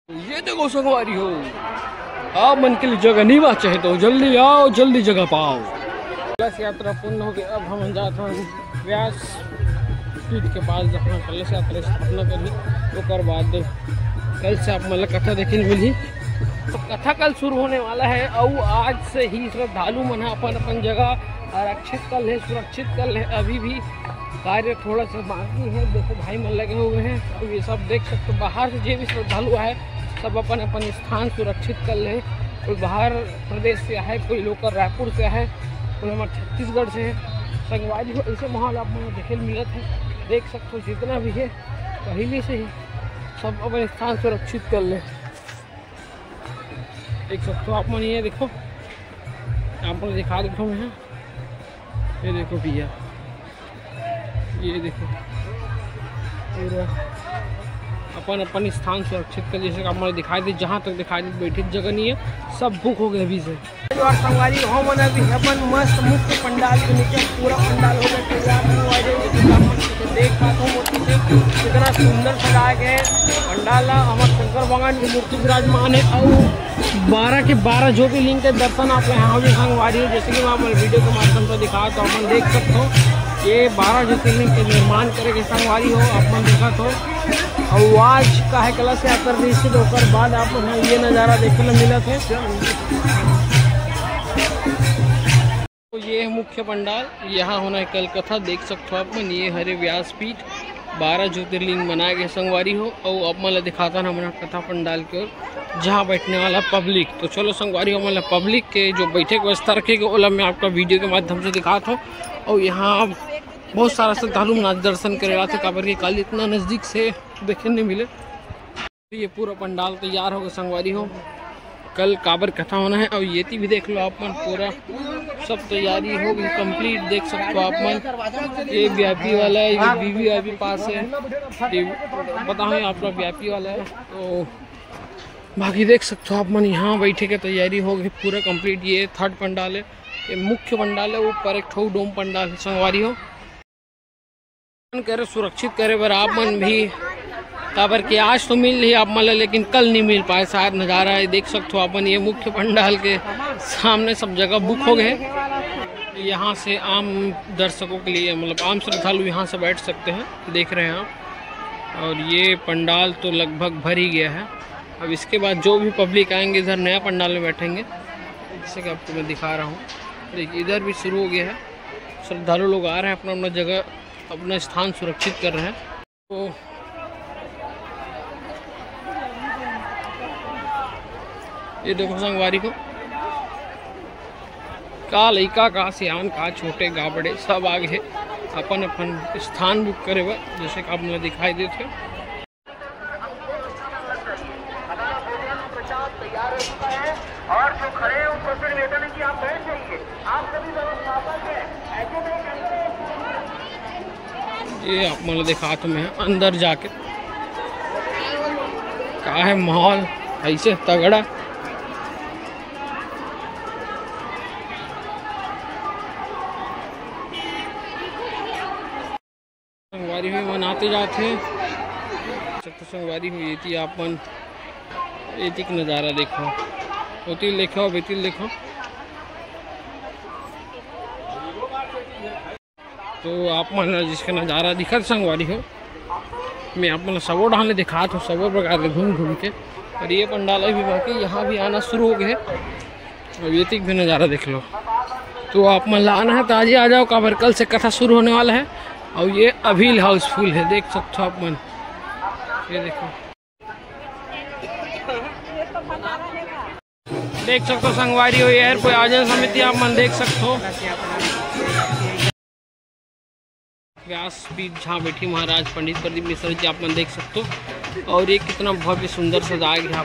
ये देखो संगवारी हो, आप मन के लिए जगह नहीं बात चाहे तो जल्दी आओ, जल्दी जगह पाओ। कलश यात्रा पूर्ण हो गई। अब हम जाते हैं व्यास पीठ के पास, जहाँ कलश यात्रा स्थापना करी। तो बाद कल से आप मतलब कथा देखने मिली। तो कथा कल शुरू होने वाला है और आज से ही श्रद्धालु मन अपन अपन जगह आरक्षित कर ले, सुरक्षित कर ले। अभी भी कार्य थोड़ा सा बाकी है। देखो भाई मन लगे हुए हैं। तो ये सब देख सकते हो, बाहर से जो भी श्रद्धालु है सब अपन अपन स्थान सुरक्षित कर ले। कोई बाहर प्रदेश से है, कोई लोग रायपुर से है, कोई हमारे छत्तीसगढ़ से है। संगवारी हो ऐसे माहौल आप मन देखे मिलत है। देख सकते हो जितना भी है पहले से ही सब अपने स्थान सुरक्षित कर ले। देख सकते हो आप मन, ये देखो आप दिखा देता हूँ मैं। ये देखो भैया, ये देखो पूरा अपन अपन स्थान सुरक्षित कर। जैसे आप मुझे दिखाई दे, जहाँ तक दिखाई दे बैठे जगह नहीं है, सब बुक हो गए अभी से। और संगवारी हो मन अभी अपन मस्त मुख्य पंडाल के नीचे पूरा पंडाल हो गया तैयार। देख पाता हूँ मूर्ति से कितना सुंदर सजाया गया है पंडाल। हमारे शंकर भगवान की मूर्ति विराजमान है और 12 के 12 जो भी लिंग के दर्शन आप यहाँ भी संगवारी हो। जैसे कि मैं अपने वीडियो के माध्यम से दिखा तो अपन देख सकते हो, ये 12 ज्योतिर्लिंग के निर्माण करेंगे संगवारी हो। आप मन देखा तो और आज का है कलश यात्रा निश्चित होकर बाद आप ये नज़ारा देखने मिला थे। तो ये है मुख्य पंडाल, यहाँ होना है कल कथा। देख सकते हो आप मन, ये हरे व्यासपीठ 12 ज्योतिर्लिंग बनाए गए संगवारी हो। और अब मतलब दिखाता ना हमारा कथा पंडाल की ओर, जहाँ बैठने वाला पब्लिक। तो चलो संगवारी हो मतलब पब्लिक के जो बैठे की व्यवस्था रखेगी ओला मैं आपका वीडियो के माध्यम से दिखाता हूँ। और यहाँ बहुत सारा श्रद्धालु नाच दर्शन करे रहा था, काबर के काल इतना नज़दीक से देखने नहीं मिले। तो ये पूरा पंडाल तैयार होगा संगवारी हो, कल काबर कथा होना है। और ये भी देख लो आप मन, पूरा सब तैयारी हो गई कंप्लीट। देख सकते हो आप मन, ये वीआईपी वाला है, ये वीवीआईपी पास है, पता है आपका वीआईपी वाला है। तो बाकी देख सकते हो आप मन, यहाँ बैठे के तैयारी हो गई पूरा कंप्लीट। ये थर्ड पंडाल है, ये मुख्य पंडाल है। ऊपर एक ठो डोम पंडाल है संगवारी हो। करे सुरक्षित करे बर आप मन भी काबर के आज तो मिल रही आप मन, लेकिन कल नहीं मिल पाए शायद। नज़ारा है देख सकते हो अपन, ये मुख्य पंडाल के सामने सब जगह बुक हो गए। यहाँ से आम दर्शकों के लिए मतलब आम श्रद्धालु यहाँ से बैठ सकते हैं, देख रहे हैं आप। और ये पंडाल तो लगभग भर ही गया है। अब इसके बाद जो भी पब्लिक आएंगे इधर नया पंडाल में बैठेंगे, जैसे कि आपको मैं दिखा रहा हूँ। देखिए इधर भी शुरू हो गया है, श्रद्धालु लोग आ रहे हैं, अपना अपना जगह अपना स्थान सुरक्षित कर रहे हैं। तो ये देखो संगवारी को, का लइका का सियान का छोटे गा बड़े सब आगे है अपन अपन स्थान बुक करे हुए, जैसे कि आप मुझे दिखाई देते। और जो खड़े हैं उनको फिर निवेदन है कि आप बैठ जाइए, आप सभी व्यवस्थापक हैं, ऐसे नहीं कहते। ये आप मतलब दिखा तो मैं अंदर जाके का है माहौल ऐसे तगड़ा। संगवारी में मनाते जाते हैं। संगवारी में ये थी आपन एतिक नज़ारा देखो, होतिल देखो, बेतिल देखो। तो आप मन जिसका नज़ारा दिखा संगवारी हो, मैं आप मतलब सबो ढाले दिखा तो सबो प्रकार के घूम घूम के। और ये पंडाल भी बाकी यहाँ भी आना शुरू हो गए और ये भी नज़ारा देख लो। तो आप मन आना है तो आज ही आ जाओ, काबर कल से कथा शुरू होने वाला है। और ये अभी हाउसफुल है, देख सकते हो आप मन, ये देखो देख सकते हो संगवारी हो। यार कोई आयोजन समिति आप मन देख सकते हो, व्यासपीठ जहाँ बैठी महाराज पंडित प्रदीप मिश्र जी आप मन देख सकते हो। और ये कितना भव्य सुंदर सजाया गया।